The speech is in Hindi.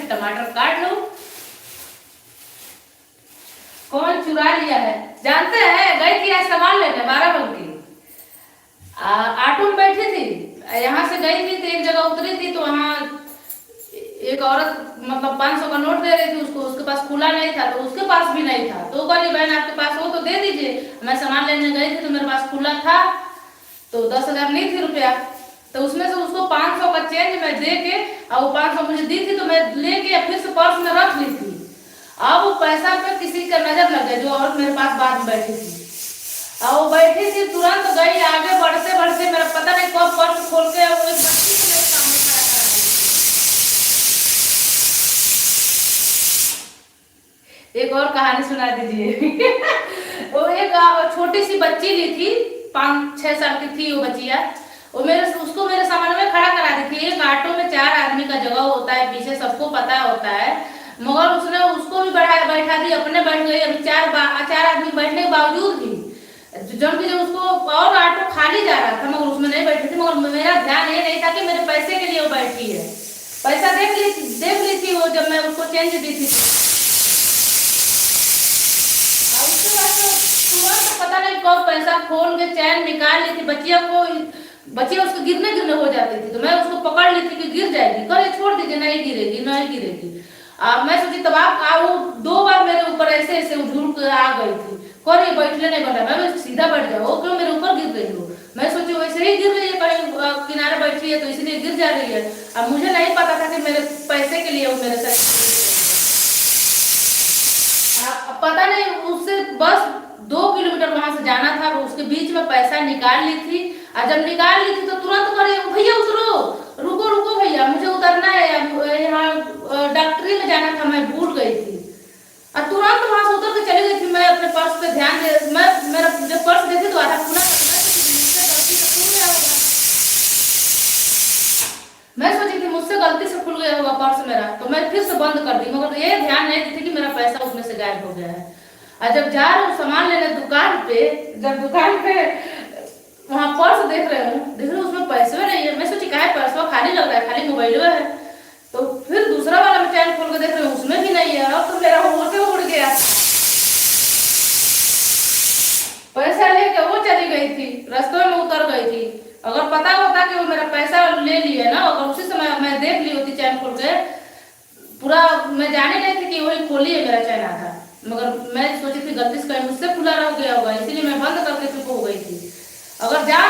टमाटर काट लो। कौन चुरा लिया है जानते हैं? गई थी आज सामान लेने बाराबंकी, ऑटो में बैठी थी, यहाँ से गई थी तो एक जगह उतरी थी तो वहाँ एक औरत मतलब 500 का नोट दे रही थी उसको, उसके पास खुला नहीं था तो उसके पास भी नहीं था, तो कही बहन आपके पास हो तो दे दीजिए। मैं सामान लेने गई थी तो मेरे पास खुला था तो 10,000 नहीं थी रुपया, तो उसमें से उसको 500 का चेंज मैं दे के और वो 500 मुझे दी थी तो मैं लेके फिर से पर्स में रख ली थी। अब वो पैसा पे किसी का नजर लग गया, जो औरत मेरे पास बाद में बैठी थी, और वो बैठी थी तुरंत गई आगे बढ़ते बढ़ते मेरा पता नहीं कब पर्स खोल के वो एक बच्ची को मेरे सामने खड़ा करा दी। एक और कहानी सुना दीजिए। वो एक छोटी सी बच्ची ली थी, 5-6 साल की थी वो बच्चिया, वो उसको मेरे सामने में खड़ा करा दी थी। एक ऑटो में 4 आदमी का जगह होता है पीछे, सबको पता होता है, मगर उसने उसको भी बैठा दी, अपने बैठ गई। अभी 4 आदमी बैठने के बावजूद भी जब उसको और ऑटो खाली जा रहा था मगर उसमें नहीं बैठी थी, मगर मेरा ध्यान ये नहीं था कि मेरे पैसे के लिए वो बैठी है। पैसा देख ली थी वो जब मैं उसको चेंज दी थी, उसके बाद तो तुरंत पता नहीं कब पैसा खोल के चैन निकाल ली थी। बच्चिया उसको गिरने हो जाती थी तो मैं उसको पकड़ ली थी कि गिर जाएगी, करे छोड़ दीजिए नहीं गिरेगी। मैं सोची तब वो 2 बार मेरे ऊपर ऐसे उझुल के आ गई थी, करे बैठने नहीं बना, मैं सीधा बैठ जाओ, वो क्यों मेरे ऊपर गिर गई हो। मैं सोची वैसे ही गिर रही है, कहीं किनारे बैठी है तो इसलिए गिर जा रही है। अब मुझे नहीं पता था कि मेरे पैसे के लिए वो मेरे साथ पता नहीं, उससे बस 2 किलोमीटर वहां से जाना था, उसके बीच में पैसा निकाल ली थी। और जब निकाल ली थी तो तुरंत करे भैया उतरो, रुको भैया मुझे उतरना है, यहाँ डॉक्टरी में जाना था, मैं भूल गई थी। और तुरंत वहां से उतर के चली गई थी। मैं अपने पर्स पे ध्यान दे, मैं मेरा जब पर्स देखी तो आधा खुला था, मैं सोची थी मुझसे गलती से खुल गया होगा पर्स मेरा, तो मैं फिर से बंद कर दी, मगर ये ध्यान नहीं दी थी कि मेरा पैसा उसमें से गायब हो गया है। और जब जा रहा हूँ सामान लेने दुकान पे वहाँ पर्स देख रहे हूँ उसमें पैसे नहीं है। मैं सोची काहे पर्स खाली लग रहा है, खाली मोबाइल है। तो फिर दूसरा वाला मैं चैन खोल के देख रही हूँ उसमें भी नहीं है। अब तो मेरा होश से उड़ गया, पैसा लेके वो चली गई थी, रास्ते में उतर गई थी। अगर पता होता कि वो मेरा पैसा ले लिया ना, अगर उसी समय मैं देख ली होती चैन खोल के, पूरा मैं जाने नहीं थी कि वही खोली है मेरा चैन आधा, मगर मैं सोची थी गलती से कहीं मुझसे खुला रह गया होगा, इसीलिए मैं बंद करके चुप हो गई थी। अगर जान